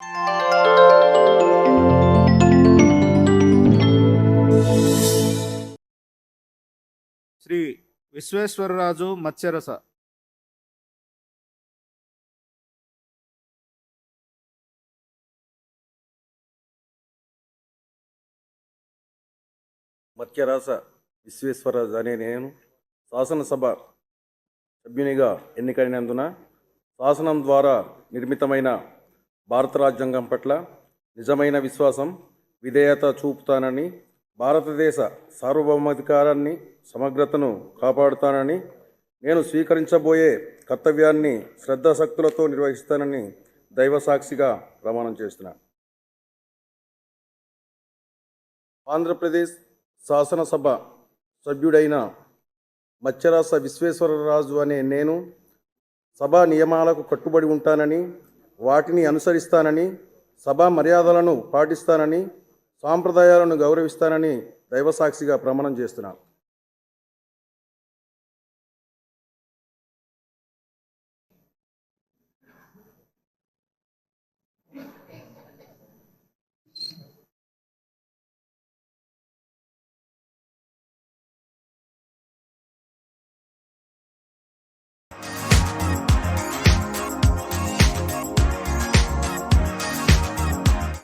శ్రీ విశ్వేశ్వరరాజు మత్స్యరస. మత్స్యరాస విశ్వేశ్వరరాజు అనే నేను శాసనసభ సభ్యునిగా ఎన్నికైనందున శాసనం ద్వారా నిర్మితమైన భారత రాజ్యాంగం పట్ల నిజమైన విశ్వాసం, విధేయత చూపుతానని, భారతదేశ సార్వభౌమాధికారాన్ని, సమగ్రతను కాపాడుతానని, నేను స్వీకరించబోయే కర్తవ్యాన్ని శ్రద్ధాశక్తులతో నిర్వహిస్తానని దైవసాక్షిగా ప్రమాణం చేస్తున్నాను. ఆంధ్రప్రదేశ్ శాసనసభ సభ్యుడైన మత్స్యరాస విశ్వేశ్వరరాజు అనే నేను సభా నియమాలకు కట్టుబడి ఉంటానని, వాటిని అనుసరిస్తానని, సభా మర్యాదలను పాటిస్తానని, సాంప్రదాయాలను గౌరవిస్తానని దైవసాక్షిగా ప్రమాణం చేస్తున్నాను.